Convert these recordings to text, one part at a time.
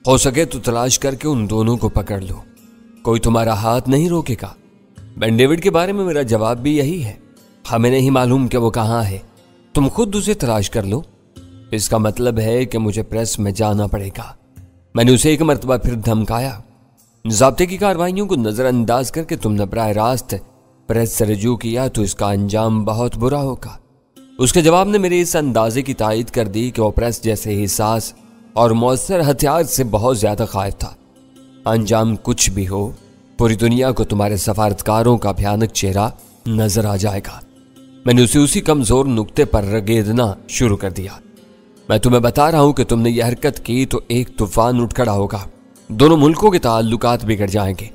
हो सके तो तलाश करके उन दोनों को पकड़ लो, कोई तुम्हारा हाथ नहीं रोकेगा। बेन डेविड के बारे में मेरा जवाब भी यही है। हमें नहीं मालूम कि वो कहाँ है, तुम खुद उसे तलाश कर लो। इसका मतलब है कि मुझे प्रेस में जाना पड़ेगा। मैंने उसे एक मरतबा फिर धमकाया। ज़ाब्ते की कार्रवाइयों को नज़रअंदाज करके तुमने बराह रास्त प्रेस से रजू किया तो इसका अंजाम बहुत बुरा होगा। उसके जवाब ने मेरे इस अंदाजे की तायद कर दी कि वो प्रेस जैसे हिसास और मौसर हथियार से बहुत ज्यादा खाइफ था। अंजाम कुछ भी हो, पूरी दुनिया को तुम्हारे सफारतकारों का भयानक चेहरा नजर आ जाएगा। मैंने उसे उसी कमजोर नुक्ते पर रगेदना शुरू कर दिया। मैं तुम्हें बता रहा हूं कि तुमने यह हरकत की तो एक तूफान उठ खड़ा होगा, दोनों मुल्कों के ताल्लुकात बिगड़ जाएंगे।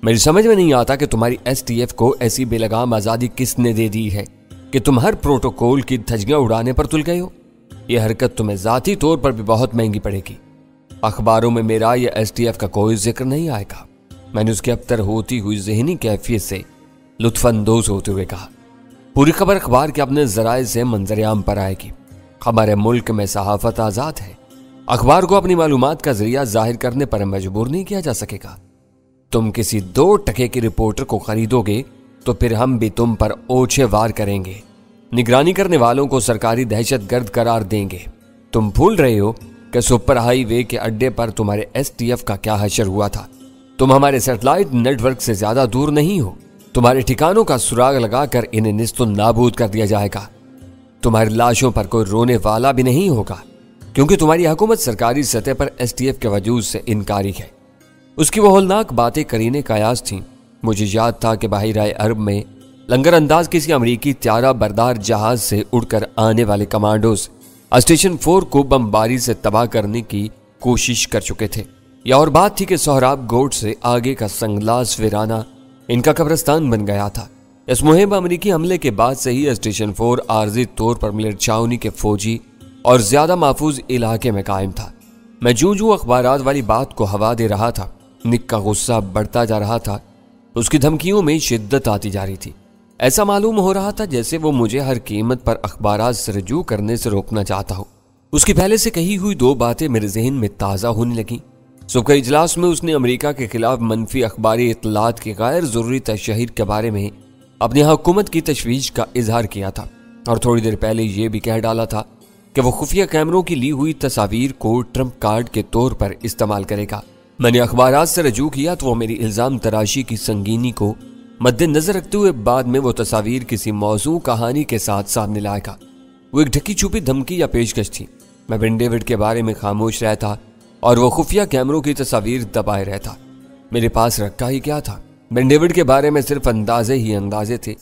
मेरी समझ में नहीं आता कि तुम्हारी STF को ऐसी बेलगाम आजादी किसने दे दी है कि तुम हर प्रोटोकॉल की धज्जियां उड़ाने पर तुल गए हो। यह हरकत तुम्हें जाती तौर पर भी बहुत महंगी पड़ेगी। अखबारों में मेरा या STF का कोई जिक्र नहीं आएगा। मैंने उसकी अबतर होती हुई जहनी कैफियत से लुत्फानंदोज होते हुए कहा, पूरी खबर अखबार के अपने जराए से मंजरेआम पर आएगी। हमारे मुल्क में सहाफत आजाद है, अखबार को अपनी मालूमात का जरिया जाहिर करने पर मजबूर नहीं किया जा सकेगा। तुम किसी 2 टके की रिपोर्टर को खरीदोगे तो फिर हम भी तुम पर ओछे वार करेंगे, निगरानी करने वालों को सरकारी दहशतगर्द करार देंगे। तुम भूल रहे हो कि सुपर हाईवे के अड्डे पर तुम्हारे STF का क्या हशर हुआ था। तुम हमारे सैटेलाइट नेटवर्क से ज्यादा दूर नहीं हो। तुम्हारे ठिकानों का सुराग लगाकर इन्हें निस्तो नाबूद कर दिया जाएगा। तुम्हारी लाशों पर कोई रोने वाला भी नहीं होगा, क्योंकि तुम्हारी हुकूमत सरकारी सतह पर STF के वजूद से इनकारी है। उसकी वो होलनाक बातें करीने कायास थीं। मुझे याद था कि बहिराए अरब में लंगर अंदाज किसी अमरीकी त्यारा बरदार जहाज से उड़कर आने वाले कमांडोज स्टेशन 4 को बमबारी से तबाह करने की कोशिश कर चुके थे। यह और बात थी कि सोहराब गोट से आगे का संगलास वीराना इनका कब्रिस्तान बन गया था। इस मुहिम अमरीकी हमले के बाद से ही स्टेशन 4 आर्जी तौर पर मिलिट्री छावनी के फौजी और ज्यादा महफूज इलाके में कायम था। मैं जूं जूं अखबारात वाली बात को हवा दे रहा था, निक का गुस्सा बढ़ता जा रहा था। उसकी धमकियों में शिद्दत आती जा रही थी। ऐसा मालूम हो रहा था जैसे वो मुझे हर कीमत पर अखबारात से रजू करने से रोकना चाहता हो। उसकी पहले से कही हुई 2 बातें मेरे जहन में ताज़ा होने लगी। सुबह इजलास में उसने अमेरिका के खिलाफ मनफी अखबारी इतलात के गैर जरूरी तशहीर के बारे में अपनी हुकूमत की तशवीश का इजहार किया था, और थोड़ी देर पहले यह भी कह डाला था कि वो खुफिया कैमरों की ली हुई तस्वीर को ट्रंप कार्ड के तौर पर इस्तेमाल करेगा। मैंने अखबारात से रजू किया तो वो मेरी इल्जाम तराशी की संगीनी को मद्देनजर रखते हुए बाद में वो तस्वीर किसी मौजू कहानी के साथ सामने लाएगा। वो एक ढकी छुपी धमकी या पेशकश थी। मैं बेन डेविड के बारे में खामोश रहता और वो खुफिया कैमरों की तस्वीर दबाए रहता। मेरे पास रखा ही क्या था? बेन डेविड के बारे में सिर्फ अंदाजे ही अंदाजे थे।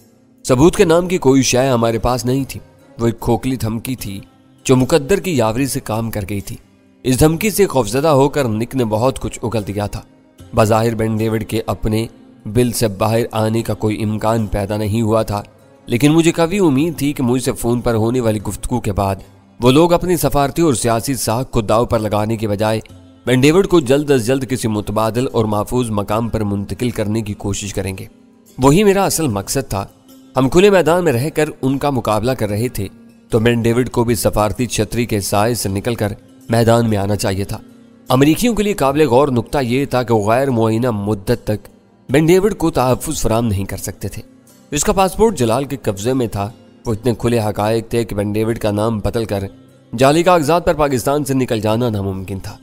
सबूत के नाम की कोई शय हमारे पास नहीं थी। वो एक खोखली धमकी थी जो मुकद्दर की यावरी से काम कर गई थी। इस धमकी से खौफजदा होकर निक ने बहुत कुछ उगल दिया था। बज़ाहिर बेन डेविड के अपने बिल से बाहर आने का कोई इम्कान पैदा नहीं हुआ था, लेकिन मुझे कभी उम्मीद थी कि मुझसे फोन पर होने वाली गुफ्तगू के बाद वो लोग अपनी सफारती और सियासी साख को दाव पर लगाने के बजाय बेन डेविड को जल्द अज जल्द किसी मुतबादल और महफूज मकाम पर मुंतकिल करने की कोशिश करेंगे। वही मेरा असल मकसद था। हम खुले मैदान में रहकर उनका मुकाबला कर रहे थे, तो बेन डेविड को भी सफारती छतरी के साए से निकलकर मैदान में आना चाहिए था। अमरीकियों के लिए काबिल गौर नुक्ता यह था कि वो गैर मुअय्यना मुद्दत तक बेन डेविड को तहफ़्फ़ुज़ फराहम नहीं कर सकते थे। इसका पासपोर्ट जलाल के कब्जे में था। वो इतने खुले हकायक थे कि बेन डेविड का नाम बदल कर जाली कागजात पर पाकिस्तान से निकल जाना नामुमकिन था।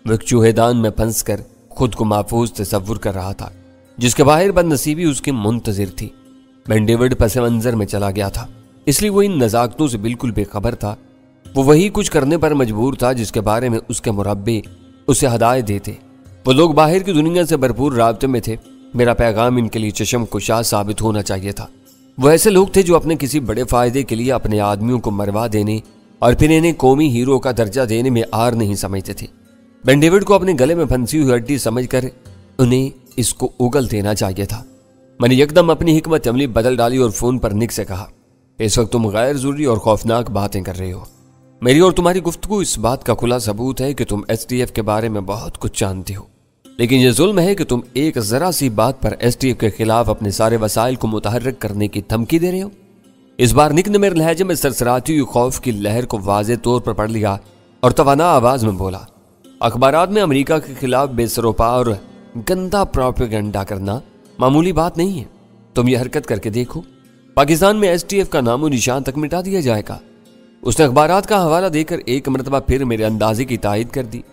वो एक चूहेदान में फंस कर खुद को महफूज तसव्वुर कर रहा था, जिसके बाहर बदनसीबी उसकी मुंतजिर थी। बेन डेविड पस मंजर में चला गया था, इसलिए वो इन नज़ाकतों से बिल्कुल बेखबर था। वो वही कुछ करने पर मजबूर था जिसके बारे में उसके मुरब्बे उसे हदायत देते। वो लोग बाहर की दुनिया से भरपूर राब्ते में थे। मेरा पैगाम इनके लिए चशम कुशा साबित होना चाहिए था। वो ऐसे लोग थे जो अपने किसी बड़े फायदे के लिए अपने आदमियों को मरवा देने और फिर इन्हें कौमी हीरो का दर्जा देने में आर नहीं समझते थे। बेन डेविड को अपने गले में फंसी हुई हड्डी समझकर उन्हें इसको उगल देना चाहिए था। मैंने एकदम अपनी हिकमत अमली बदल डाली और फोन पर निक से कहा, इस वक्त तुम गैर जरूरी और खौफनाक बातें कर रहे हो। मेरी और तुम्हारी गुफ्तगू इस बात का खुला सबूत है कि तुम STF के बारे में बहुत कुछ जानते हो, लेकिन यह जुल्म है कि तुम एक जरा सी बात पर STF के खिलाफ अपने सारे वसाइल को मुतहर्रिक करने की धमकी दे रहे हो। इस बार निक ने मेरे लहजे में सरसराती हुई खौफ की लहर को वाज़े तौर पर पढ़ लिया और तवाना आवाज में बोला, अखबारात में अमेरिका के खिलाफ बेसरोपा और गंदा प्रोपेगेंडा करना मामूली बात नहीं है। तुम ये हरकत करके देखो, पाकिस्तान में एसटीएफ का नामो निशान तक मिटा दिया जाएगा। उसने अखबारात का हवाला देकर एक मरतबा फिर मेरे अंदाजे की तायद कर दी।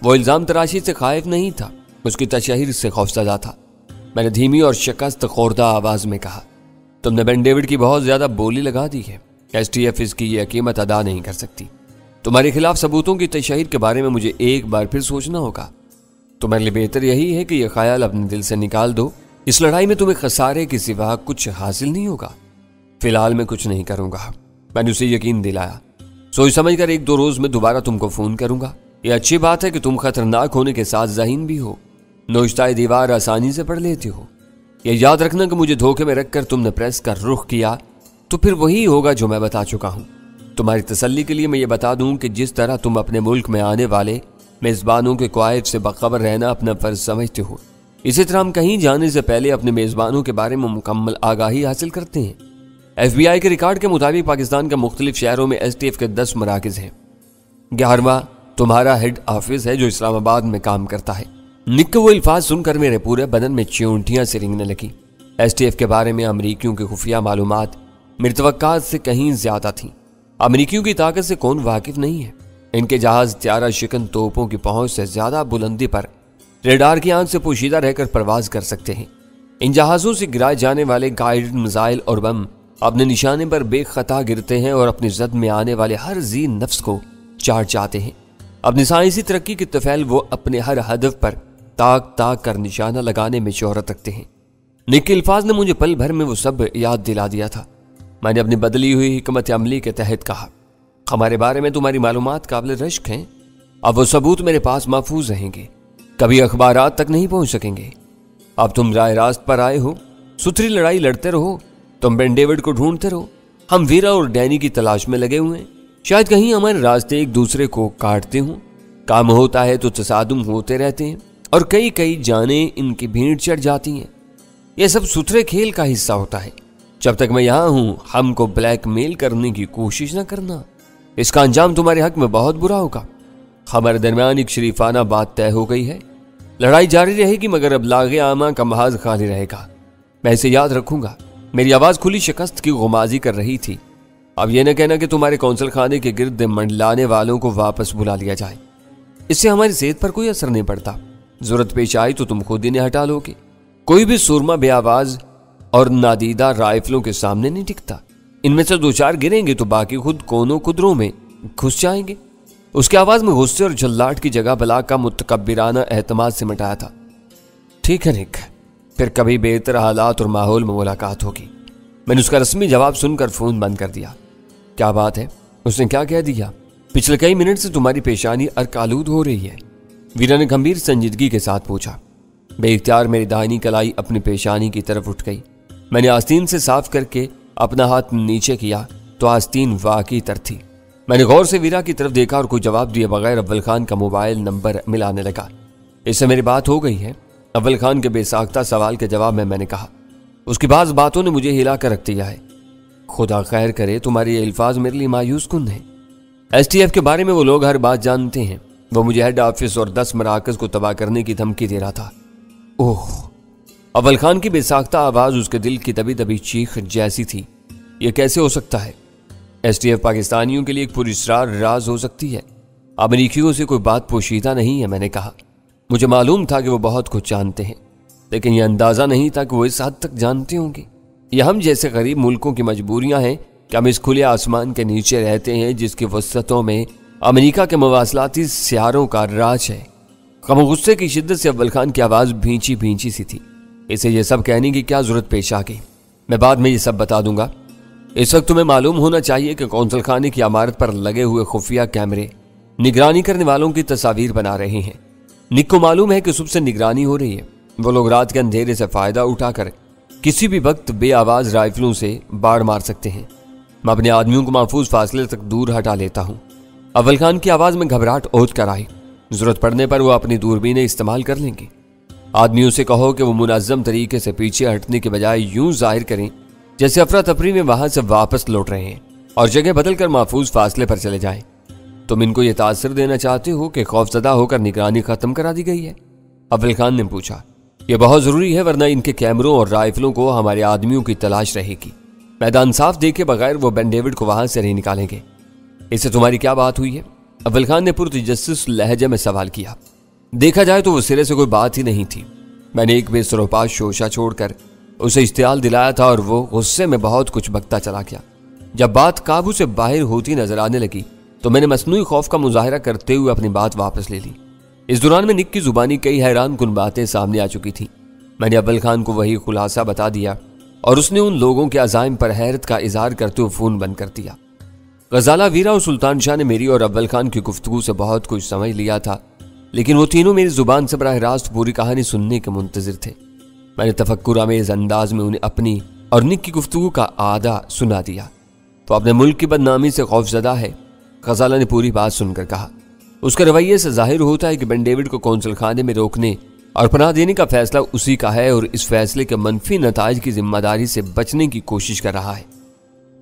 वो इल्जाम तराशी से खाइफ नहीं था, उसकी तशहीर से खौफजदा था। मैंने धीमी और शिकस्त खोरदा आवाज में कहा, तुमने बेन डेविड की बहुत ज्यादा बोली लगा दी है। एसटीएफ इसकी यह कीमत अदा नहीं कर सकती। तुम्हारे खिलाफ सबूतों की तशहीर के बारे में मुझे एक बार फिर सोचना होगा। तुम्हारे लिए बेहतर यही है कि यह ख्याल अपने दिल से निकाल दो। इस लड़ाई में तुम्हें खसारे के सिवा कुछ हासिल नहीं होगा। फिलहाल मैं कुछ नहीं करूंगा, मैंने उसे यकीन दिलाया। सोच समझ कर 1-2 रोज में दोबारा तुमको फोन करूंगा। यह अच्छी बात है कि तुम खतरनाक होने के साथ ज़हीन भी हो, नोश्ताए दीवार आसानी से पढ़ लेते हो। यह याद रखना कि मुझे धोखे में रखकर तुमने प्रेस का रुख किया तो फिर वही होगा जो मैं बता चुका हूं। तुम्हारी तसल्ली के लिए मैं ये बता दूं कि जिस तरह तुम अपने मुल्क में आने वाले मेज़बानों के क़वाइद से बाखबर रहना अपना फ़र्ज समझते हो, इसी तरह हम कहीं जाने से पहले अपने मेज़बानों के बारे में मुकम्मल आगाही हासिल करते हैं। FBI के रिकॉर्ड के मुताबिक पाकिस्तान के मुख्तलिफ शहरों में STF के 10 मराकज़ हैं। 11वां तुम्हारा हेड ऑफिस है जो इस्लामाबाद में काम करता है। निक वो अल्फाज सुनकर मेरे पूरे बदन में च्यूंटियां से रेंगने लगी। STF के बारे में अमरीकियों की खुफिया मालूमात मेरी तवक्कात से कहीं ज्यादा थी। अमरीकियों की ताकत से कौन वाकिफ नहीं है। इनके जहाज त्यारा शिकन तोपों की पहुंच से ज्यादा बुलंदी पर रेडार की आंख से पोशीदा रहकर परवाज कर सकते हैं। इन जहाजों से गिराए जाने वाले गाइडेड मिसाइल और बम अपने निशाने पर बेखता गिरते हैं और अपनी जद में आने वाले हर जी नफ्स को चाट जाते हैं। अपनी साइंसी तरक्की के तफैल वो अपने हर हदफ पर ताक ताक कर निशाना लगाने में शोहरत रखते हैं। निक के अल्फाज ने मुझे पल भर में वो सब याद दिला दिया था। मैंने अपनी बदली हुई हिकमत अमली के तहत कहा, हमारे बारे में तुम्हारी मालूमात काबिल रश्क हैं। अब वो सबूत मेरे पास महफूज रहेंगे, कभी अखबारात तक नहीं पहुंच सकेंगे। अब तुम राय रास्त पर आए हो, सुथरी लड़ाई लड़ते रहो। तुम बेन डेविड को ढूंढते रहो, हम वीरा और डैनी की तलाश में लगे हुए हैं। शायद कहीं हमारे रास्ते एक दूसरे को काटते हों। काम होता है तो तसादुम होते रहते हैं और कई कई जाने इनकी भीड़ चढ़ जाती हैं। यह सब सुथरे खेल का हिस्सा होता है। जब तक मैं यहाँ हूँ हमको ब्लैकमेल करने की कोशिश न करना, इसका अंजाम तुम्हारे हक में बहुत बुरा होगा। हमारे दरमियान एक शरीफाना बात तय हो गई है। लड़ाई जारी रहेगी मगर अब लागे आमा का महाज खाली रहेगा। मैं इसे याद रखूंगा। मेरी आवाज खुली शिकस्त की गुमाजी कर रही थी। अब यह न कहना कि तुम्हारे कौंसल खाने के गिर्द मंडलाने वालों को वापस बुला लिया जाए। इससे हमारी सेहत पर कोई असर नहीं पड़ता। जरूरत पेश आई तो तुम खुद इन्हें हटा लोगे। कोई भी सुरमा बेआवाज और नादीदा राइफलों के सामने नहीं टिकता। इनमें से 2-4 गिरेंगे तो बाकी खुद कोनों कुदरों में घुस जाएंगे। उसकी आवाज में गुस्से और झल्लाट की जगह बला का मुतकब्बिराना एहतमाद से मिटाया था। ठीक है निक, फिर कभी बेहतर हालात और माहौल में मुलाकात होगी। मैंने उसका रस्मी जवाब सुनकर फोन बंद कर दिया। क्या बात है, उसने क्या कह दिया? पिछले कई मिनट से तुम्हारी पेशानी अर्कालूद हो रही है, वीरा ने गंभीर संजीदगी के साथ पूछा। बेइख्तियार मेरी दाहिनी कलाई अपनी पेशानी की तरफ उठ गई। मैंने आस्तीन से साफ करके अपना हाथ नीचे किया तो आस्तीन वाकई तर थी। मैंने गौर से वीरा की तरफ देखा और कोई जवाब दिए बगैर अव्वल खान का मोबाइल नंबर मिलाने लगा। इससे मेरी बात हो गई है, अव्वल खान के बेसाख्ता सवाल के जवाब में मैंने कहा। उसकी बात बातों ने मुझे हिला कर रख दिया है। खुदा खैर करे, तुम्हारे ये अल्फाज मेरे लिए मायूस कुन है। STF के बारे में वो लोग हर बात जानते हैं। वो मुझे हेड ऑफिस और 10 मराकज को तबाह करने की धमकी दे रहा था। ओह, अव्वल खान की बेसाख्ता आवाज उसके दिल की दबी दबी चीख जैसी थी। यह कैसे हो सकता है? STF पाकिस्तानियों के लिए एक पुरस्रार राज हो सकती है। अमरीकियों से कोई बात पोशीदा नहीं है, मैंने कहा। मुझे मालूम था कि वो बहुत कुछ जानते हैं, लेकिन यह अंदाजा नहीं था कि वो इस हद तक जानते होंगे। यह हम जैसे गरीब मुल्कों की मजबूरियां हैं कि हम इस खुले आसमान के नीचे रहते हैं जिसकी वसतों में अमेरिका के मवासलाती सियारों का राज है। गम गुस्से की शिद्दत से अव्वल खान की आवाज भींची भींची सी थी। इसे यह सब कहने की क्या जरूरत पेश आ गई? मैं बाद में ये सब बता दूंगा। इस वक्त तुम्हें मालूम होना चाहिए कि कौंसल खाने की इमारत पर लगे हुए खुफिया कैमरे निगरानी करने वालों की तस्वीर बना रहे हैं। निक को मालूम है कि सुबह से निगरानी हो रही है। वो लोग रात के अंधेरे से फायदा उठाकर किसी भी वक्त बेआवाज राइफलों से बाढ़ मार सकते हैं। मैं अपने आदमियों को महफूज फासले तक दूर हटा लेता हूँ। अव्वल खान की आवाज में घबराहट ओझ कर आई। जरूरत पड़ने पर वो अपनी दूरबीनें इस्तेमाल कर लेंगे। आदमियों से कहो कि वो मुनज़्ज़म तरीके से पीछे हटने के बजाय यूं जाहिर करें जैसे अफरा तफरी में वहां से वापस लौट रहे हैं और जगह बदल कर महफूज फासले पर चले जाएं। तुम इनको ये तासर देना चाहते हो कि खौफजदा होकर निगरानी खत्म करा दी गई है? अव्वल खान ने पूछा। यह बहुत जरूरी है, वरना इनके कैमरों और राइफलों को हमारे आदमियों की तलाश रहेगी। मैदान साफ देखे बगैर वो बेन डेविड को वहां से नहीं निकालेंगे। इससे तुम्हारी क्या बात हुई है? अव्वल खान ने पुरतजस्सुस लहजे में सवाल किया। देखा जाए तो वो सिरे से कोई बात ही नहीं थी। मैंने एक बेसरोपा शोशा छोड़कर उसे इश्तियाल दिलाया था और वो गुस्से में बहुत कुछ बकता चला गया। जब बात काबू से बाहर होती नजर आने लगी तो मैंने मसनूई खौफ का मुजाहिरा करते हुए अपनी बात वापस ले ली। इस दौरान में निक की जुबानी कई हैरान कुन बातें सामने आ चुकी थी। मैंने अव्वल खान को वही खुलासा बता दिया और उसने उन लोगों के अज़ाइम पर हैरत का इजहार करते हुए फोन बंद कर दिया। गजाला, वीरा और सुल्तान शाह ने मेरी और अव्वल खान की गुफ्तगू से बहुत कुछ समझ लिया था, लेकिन वो तीनों मेरी जुबान से बराह रास्त पूरी कहानी सुनने के मुंतजिर थे। मैंने तफक्कुर अमेज़ अंदाज में उन्हें अपनी और निक की गुफ्तगू का आधा सुना दिया। तो अपने मुल्क की बदनामी से खौफजदा है? गजाला ने पूरी बात सुनकर कहा। उसके रवैये से जाहिर होता है कि बेन डेविड को कौंसल खाने में रोकने और पनाह देने का फैसला उसी का है और इस फैसले के मनफी नताइज की जिम्मेदारी से बचने की कोशिश कर रहा है।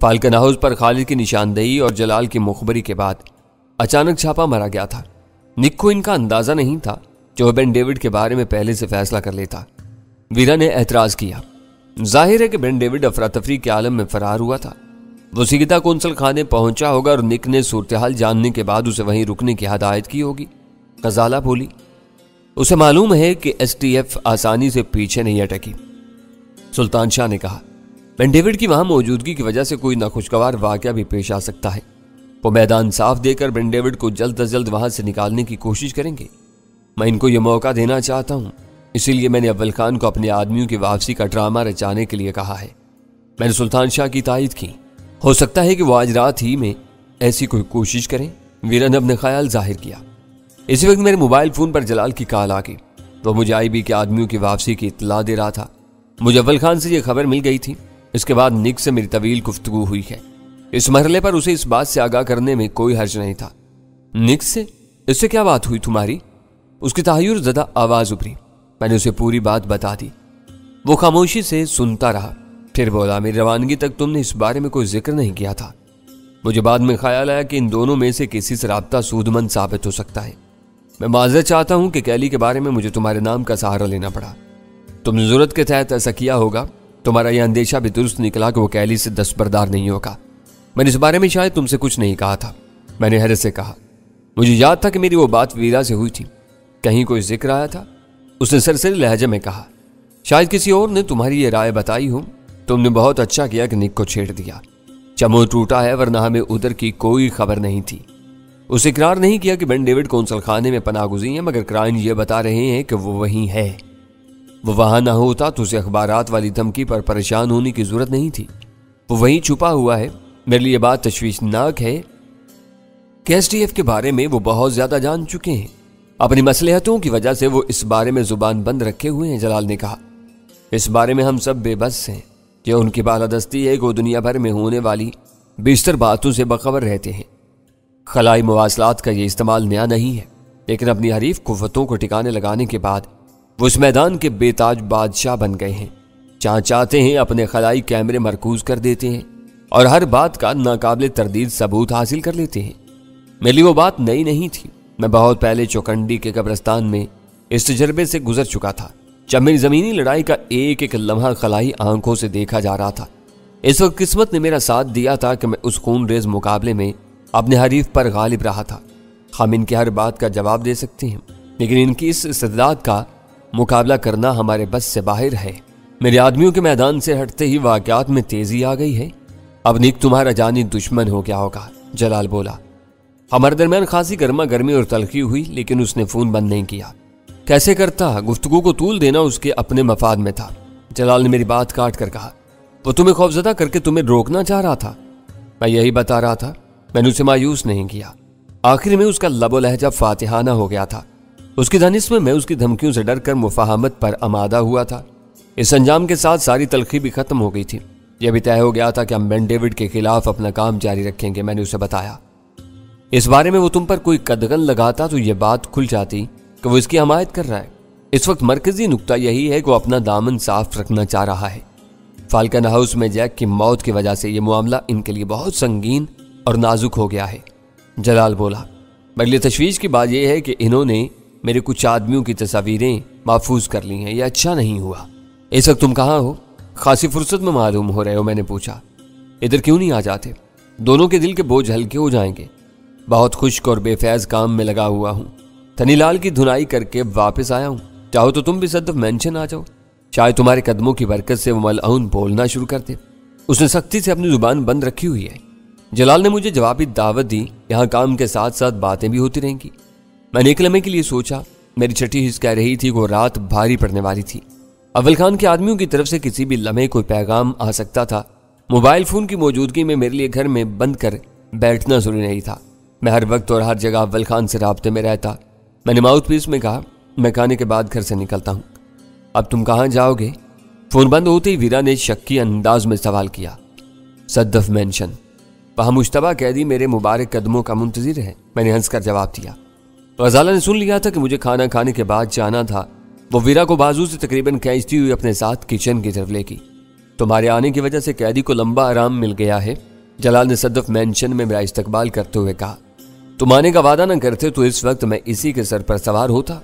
फाल्कन हाउस पर खालिद की निशानदेही और जलाल की मुखबरी के बाद अचानक छापा मारा गया था। निक को इनका अंदाजा नहीं था जो बेन डेविड के बारे में पहले से फैसला कर लेता। वीरा ने एतराज किया। जाहिर है कि बेन डेविड अफरा तफरी के आलम में फरार हुआ था। वो सीधा कौंसल खाने पहुंचा होगा और निक ने सूरत-ए-हाल जानने के बाद उसे वहीं रुकने की हदायत की होगी। गजाला बोली। उसे मालूम है कि एसटीएफ आसानी से पीछे नहीं अटकी। सुल्तान शाह ने कहा। बेन डेविड की वहां मौजूदगी की वजह से कोई नाखुशगवार वाकया भी पेश आ सकता है। वो मैदान साफ देकर बेन डेविड को जल्द अज जल्द वहां से निकालने की कोशिश करेंगे। मैं इनको ये मौका देना चाहता हूं, इसीलिए मैंने अव्वल खान को अपने आदमियों की वापसी का ड्रामा रचाने के लिए कहा है। मैंने सुल्तान शाह की तायद की। हो सकता है कि वो आज रात ही में ऐसी कोई कोशिश करें। वीरा ने अपने ख्याल जाहिर किया। इसी वक्त मेरे मोबाइल फोन पर जलाल की कॉल आ गई। वो मुझे आईबी के आदमियों की वापसी की इत्तला दे रहा था। मुझे अव्वल खान से यह खबर मिल गई थी। इसके बाद निक से मेरी तवील गुफ्तगू हुई है। इस मरहले पर उसे इस बात से आगाह करने में कोई हर्ज नहीं था। निक से? इससे क्या बात हुई तुम्हारी? उसकी तहय्युर ज़दा आवाज उभरी। मैंने उसे पूरी बात बता दी। वो खामोशी से सुनता रहा, फिर बोला, मेरी रवानगी तक तुमने इस बारे में कोई जिक्र नहीं किया था। मुझे बाद में ख्याल आया कि इन दोनों में से किसी से राब्ता सूदमंद साबित हो सकता है। मैं माजरत चाहता हूं कि कैली के बारे में मुझे तुम्हारे नाम का सहारा लेना पड़ा। तुमने जरूरत के तहत ऐसा किया होगा। तुम्हारा यह अंदेशा भी दुरुस्त निकला कि वो कैली से दस्तबरदार नहीं होगा। मैंने इस बारे में शायद तुमसे कुछ नहीं कहा था। मैंने हैरत से कहा। मुझे याद था कि मेरी वो बात वीरा से हुई थी। कहीं कोई जिक्र आया था? उसने सरसरी लहजे में कहा। शायद किसी और ने तुम्हारी ये राय बताई हो। तुमने बहुत अच्छा किया कि निक को छेड़ दिया। चमो टूटा है, वरना हमें उधर की कोई खबर नहीं थी। उस इकरार नहीं किया कि बेन डेविड कौंसल खाने में पनाह गुज़ी है, मगर क्राइन ये बता रहे हैं कि वो वहीं है। वो वहां ना होता तो उसे अखबारात वाली धमकी पर परेशान होने की जरूरत नहीं थी। वो वहीं छुपा हुआ है। मेरे लिए बात तशवीशनाक है कि एसटीएफ के बारे में वो बहुत ज्यादा जान चुके हैं। अपनी मसलहतों की वजह से वो इस बारे में जुबान बंद रखे हुए हैं। जलाल ने कहा। इस बारे में हम सब बेबस हैं। यह उनकी बालादस्ती है कि वो दुनिया भर में होने वाली बेशतर बातों से बखबर रहते हैं। खलाई मवासलात का ये इस्तेमाल नया नहीं है, लेकिन अपनी हरीफ कुव्वतों को ठिकाने लगाने के बाद वो इस मैदान के बेताज बादशाह बन गए हैं। जहाँ चाहते हैं अपने खलाई कैमरे मरकूज कर देते हैं और हर बात का नाकाबिल तरदीद सबूत हासिल कर लेते हैं। मेरे लिए वो बात नई नहीं थी। मैं बहुत पहले चौकंडी के कब्रिस्तान में इस तजर्बे से गुजर चुका था, जब मेरी जमीनी लड़ाई का एक एक लम्हा खलाई आंखों से देखा जा रहा था। इस वक्त किस्मत ने मेरा साथ दिया था कि मैं उस खून रेज मुकाबले में अपने हरीफ पर गालिब रहा था। हम इनकी हर बात का जवाब दे सकते हैं, लेकिन इनकी इस इस्तेदाद का मुकाबला करना हमारे बस से बाहर है। मेरे आदमियों के मैदान से हटते ही वाकयात में तेजी आ गई है। अब निक तुम्हारा जानी दुश्मन हो गया होगा। जलाल बोला। हमारे दरमियान खासी गर्मा गर्मी और तलखी हुई, लेकिन उसने फोन बंद नहीं किया। कैसे करता? गुफ्तगू को तूल देना उसके अपने मफाद में था। जलाल ने मेरी बात काट कर कहा। वो तुम्हें खौफजदा करके तुम्हें रोकना चाह रहा था। मैं यही बता रहा था। मैंने उसे मायूस नहीं किया। आखिर में उसका लबो लहजा फातिहाना हो गया था। उसकी दानिश में मैं उसकी धमकियों से डर कर मुफाहमत पर आमादा हुआ था। इस अंजाम के साथ सारी तलखी भी खत्म हो गई थी। यह भी तय हो गया था कि हम बेन डेविड के खिलाफ अपना काम जारी रखेंगे। मैंने उसे बताया। इस बारे में वो तुम पर कोई कदगन लगाता तो यह बात खुल जाती कि वो इसकी हमायत कर रहा है। इस वक्त मरकजी नुक्ता यही है कि वो अपना दामन साफ रखना चाह रहा है। फाल्कन हाउस में जैक की मौत की वजह से यह मामला इनके लिए बहुत संगीन और नाजुक हो गया है। जलाल बोला। بڑی تشویش کی بات یہ ہے کہ انہوں نے میرے کچھ آدمیوں کی تصاویریں محفوظ کر لی ہیں۔ یہ اچھا نہیں ہوا۔ اس وقت تم کہاں ہو؟ خاصی فرصت میں معلوم ہو رہے ہو۔ میں نے پوچھا ادھر کیوں نہیں آ جاتے؟ دونوں کے دل کے بوجھ ہلکے ہو جائیں گے۔ بہت خشک اور بے فیض کام میں لگا ہوا ہوں۔ تھنی لال کی دھنائی کر کے واپس آیا ہوں۔ چاہو تو تم بھی صدف مینشن آ جاؤ، شاید تمہارے قدموں کی برکت سے وہ ملعون بولنا شروع کر دے۔ اس نے سختی سے اپنی زبان بند رکھی ہوئی ہے۔ جلال نے مجھے جوابی دعوت دی، یہاں کام کے ساتھ ساتھ باتیں بھی ہوتی رہیں گی۔ میں نے ایک لمحے کے لیے سوچا، میری چھٹی حص کہہ رہی تھی کہ وہ رات بھاری پڑنے والی تھی۔ اول خان کے آدمیوں کی طرف سے کسی بھی لمحے کوئی پیغام آ سکتا تھا۔ موبائل فون کی موجودگی میں میرے لیے گھر میں بند کر بیٹھنا ضروری نہیں تھا۔ میں ہر وقت اور ہر جگہ اول خان سے رابطے میں رہتا۔ میں نے ماؤتھ پیس میں کہا، میں کھانے کے بعد گھر سے نکلتا ہوں۔ اب تم کہاں جاؤ گے؟ فون بند ہوتے ہی ویرا نے شکی انداز میں سوال کیا۔ صدف مینشن، وہاں مشتبہ قیدی میرے مبارک قدموں کا منتظر ہے، میں نے ہنس کر جواب دیا۔ غزالہ نے سن لیا تھا کہ مجھے کھانا کھانے کے بعد جانا تھا۔ وہ ویرا کو بازو سے تقریباً کھینچتی ہوئی اپنے ساتھ کچن کی طرف لے گئی۔ تمہارے آنے کی وجہ سے قیدی کو لمبا آرام مل گیا ہے، جلال نے صدف مینشن میں میرا استقبال کرتے ہوئے کہا۔ تم آنے کا وعدہ نہ کرتے تو اس وقت میں اسی کے سر پر سوار ہوتا۔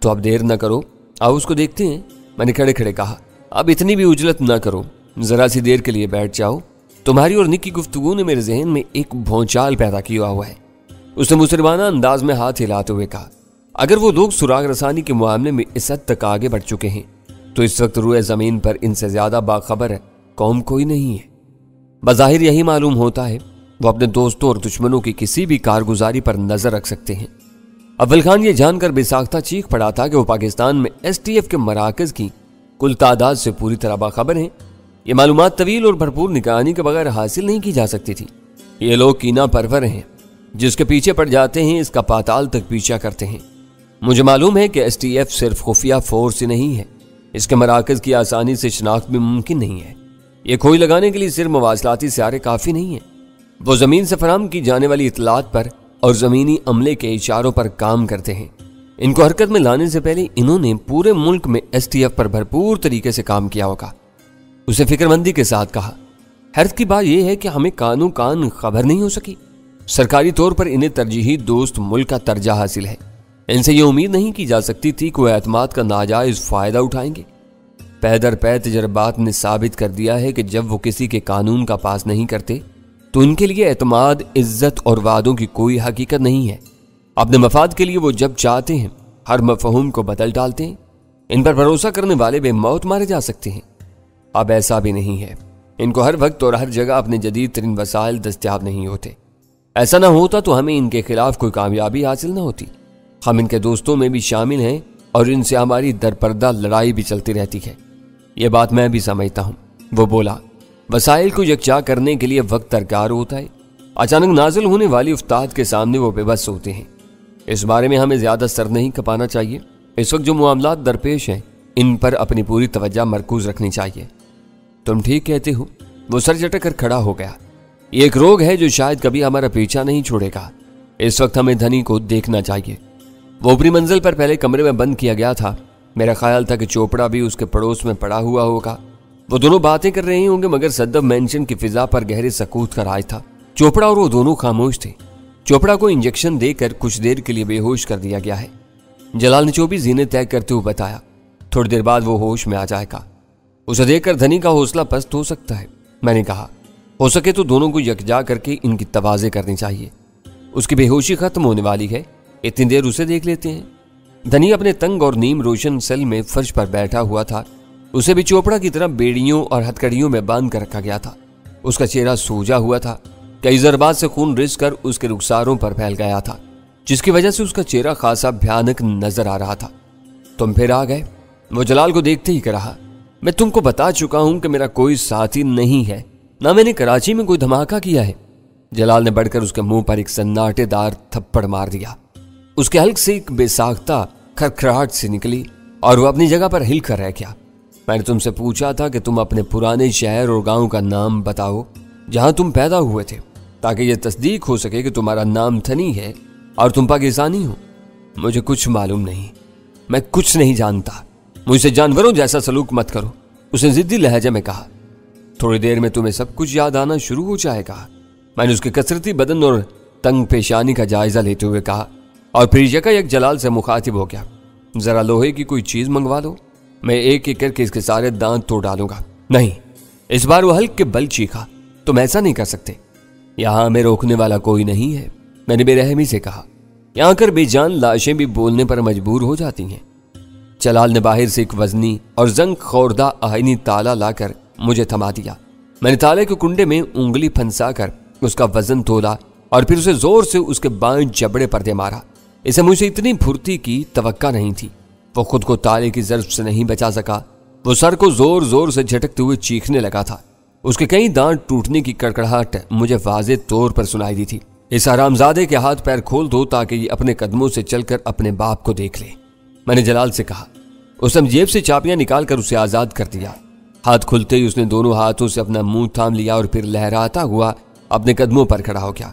تو اب دیر نہ کرو، آؤ اس کو دیکھتے ہیں، میں نے کھڑے کھڑے کہا۔ اب اتنی بھی اجلت نہ کرو، ذرا سی دیر کے لیے بیٹھ جاؤ۔ تمہاری اور نک کی گفتگو نے میرے ذہن میں ایک بھونچال پیدا کیا ہوا ہے۔ اس نے مسربانہ انداز میں ہاتھ ہلاتے ہوئے کہا، اگر وہ لوگ سراغ رسانی کے معاملے میں اس حد تک آگے بڑھ چکے ہیں تو اس وقت روئے زمین پر ان سے زیادہ باخبر قوم کوئی نہیں ہے۔ بظاہر یہی معلوم ہوتا ہے، وہ اپنے دوستوں اور دشمنوں کی کسی بھی کارگزاری پر نظر رکھ سکتے ہیں۔ اول خان یہ جان کر بے ساختہ چیخ پڑا تھا کہ وہ پاکستان میں ایس ٹی ایف کے مراکز کی کل تعداد سے پوری طرح باخبر ہیں۔ یہ معلومات طویل اور بھرپور نگرانی کے بغیر حاصل نہیں کی جا سکتی تھی۔ یہ لوگ کینہ پرور ہیں، جس کے پیچھے پڑ جاتے ہیں اس کا پاتال تک پیچھا کرتے ہیں۔ مجھے معلوم ہے کہ ایس ٹی ایف صرف خفیہ فورس ہی نہیں ہے، اس کے مراکز کی آسانی سے شناخت بھی ممکن نہیں ہے۔ یہ کھوئی لگانے کے لیے صرف مواصلاتی سیارے کافی نہیں ہیں، وہ زمین سے فراہم کی جانے والی اطلاعات پر اور زمینی عملے کے اشاروں پر کام کرتے ہیں۔ ان کو حرکت میں لانے سے پہلے انہوں نے پورے ملک میں ایس ٹی ایف پر بھرپور طریقے سے کام کیا ہوگا۔ اسے فکر مندی کے ساتھ کہا۔ حیرت کی بات یہ ہے کہ ہمیں کانوں کان خبر نہیں ہو سکی۔ سرکاری طور پر انہیں ترجیحی دوست ملک کا درجہ حاصل ہے، ان سے یہ امید نہیں کی جا سکتی تھی کہ وہ اعتماد کا ناجائز فائدہ اٹھائیں گے۔ پے در پے تجربات نے ثابت کر دیا ہے کہ جب وہ کسی کے قانون کا پاس نہیں کرتے تو ان کے لیے اعتماد، عزت اور وعدوں کی کوئی حقیقت نہیں ہے۔ اپنے مفاد کے لیے وہ جب چاہتے ہیں ہر مفہوم کو بدل ڈالتے ہیں۔ ان پر بھروسہ کرنے والے بے موت مارے جا سکتے ہیں۔ اب ایسا بھی نہیں ہے، ان کو ہر وقت اور ہر جگہ اپنے جدید ترین وسائل دستیاب نہیں ہوتے۔ ایسا نہ ہوتا تو ہمیں ان کے خلاف کوئی کامیابی حاصل نہ ہوتی۔ ہم ان کے دوستوں میں بھی شامل ہیں اور ان سے ہماری درپردہ لڑائی بھی چلتی رہتی ہے۔ یہ بات میں بھی سمجھتا ہوں، وہ بولا۔ وسائل کو یکجا کرنے کے لیے وقت درکار ہوتا ہے۔ اچانک نازل ہونے والی افتاد کے سامنے وہ بے بس ہوتے ہیں۔ اس بارے میں ہمیں زیادہ سر نہیں کھپانا چاہیے۔ اس وقت جو معاملات درپیش ہیں ان پر اپنی پوری توجہ مرکوز رکھنی چاہیے۔ تم ٹھیک کہتے ہو، وہ سر جھٹک کر کھڑا ہو گیا۔ یہ ایک روگ ہے جو شاید کبھی ہمارا پیچھا نہیں چھوڑے گا۔ اس وقت ہمیں دھنی کو دیکھنا چاہیے۔ وہ اوپری منزل پر پہلے کمرے میں بند کیا گیا تھا۔ میرا خیال تھا کہ چوپڑا بھی اس کے پڑوس میں پڑا ہوا ہوگا۔ وہ دونوں باتیں کر رہے ہوں گے، مگر صدف مینشن کی فضا پر گہرے سکوت کا راج تھا۔ چوپڑا اور وہ دونوں خاموش تھے۔ چوپڑا کو انجیکشن دے کر کچھ دیر کے لیے بے ہوش کر دیا گیا ہے، جلال نے 24 زینے طے کرتے ہوئے بتایا۔ تھوڑی دیر بعد وہ ہوش میں آ جائے گا۔ اسے دیکھ کر دھنی کا حوصلہ پست ہو سکتا ہے، میں نے کہا۔ ہو سکے تو دونوں کو یکجا کر کے ان کی توازے کرنی چاہیے۔ اس کی بے ہوشی ختم ہونے والی ہے، اتنی دیر اسے دیکھ لیتے ہیں۔ دھنی اپنے تنگ اور نیم روشن سیل میں فرش پر بیٹھا ہوا تھا۔ اسے بھی چوپڑا کی طرح بیڑیوں اور ہتھکڑیوں میں باندھ کر رکھا گیا تھا۔ اس کا چہرہ سوجا ہوا تھا، کئی ضربات سے خون رس کر اس کے رخساروں پر پھیل گیا تھا، جس کی وجہ سے اس کا چہرہ خاصا بھیانک نظر آ رہا تھا۔ تم پھر آ گئے، وہ جلال کو دیکھتے ہی کہا۔ میں تم کو بتا چکا ہوں کہ میرا کوئی ساتھی نہیں ہے، نہ میں نے کراچی میں کوئی دھماکہ کیا ہے۔ جلال نے بڑھ کر اس کے منہ پر ایک سناٹے دار تھپڑ مار دیا۔ اس کے حلق سے ایک بے ساختہ کھرکھراہٹ سے نکلی اور وہ اپنی جگہ پر ہل کر رہ گیا۔ میں نے تم سے پوچھا تھا کہ تم اپنے پرانے شہر اور گاؤں کا نام بتاؤ جہاں تم پیدا ہوئے تھے، تاکہ یہ تصدیق ہو سکے کہ تمہارا نام تھنی ہے اور تم پاکستانی ہو۔ مجھے کچھ معلوم نہیں، میں کچھ نہیں جانتا، مجھ سے جانوروں جیسا سلوک مت کرو، اس نے ضدی لہجے میں کہا۔ تھوڑی دیر میں تمہیں سب کچھ یاد آنا شروع ہو جائے گا۔ میں نے اس کے کثرتی بدن اور तंग पेशानी का जायजा लेते हुए कहा और फिर यकायक जलाल से मुखातिब हो गया, जरा लोहे की कोई चीज मंगवा लो, मैं एक एक करके इसके सारे दांत तोड़ डालूंगा। नहीं, इस बार वो हल्के बल चीखा, तुम ऐसा नहीं कर सकते, यहां हमें रोकने वाला कोई नहीं है। मैंने बेरहमी से कहा, यहां कर बेजान लाशें भी बोलने पर मजबूर हो जाती हैं। जलाल ने बाहर से एक वजनी और जंग खोरदा आईनी ताला लाकर मुझे थमा दिया। मैंने ताले के कुंडे में उंगली फंसा कर उसका वजन तोला और फिर उसे जोर से उसके बाएं जबड़े पर दे मारा। इसे मुझे इतनी फुर्ती की तवक्का नहीं थी। वो खुद को ताले की ज़र्ब से नहीं बचा सका। वो सर को जोर जोर से झटकते हुए चीखने लगा था। उसके कई दांत टूटने की कड़कड़ाहट मुझे वाज़े तौर पर सुनाई दी थी। इस हरामजादे के हाथ पैर खोल दो ताकि ये अपने कदमों से चलकर अपने बाप को देख ले, मैंने जलाल से कहा। उसने जेब से चाबियां निकालकर उसे आजाद कर दिया। हाथ खुलते ही उसने दोनों हाथों से अपना मुंह थाम लिया और फिर लहराता हुआ अपने कदमों पर खड़ा हो गया।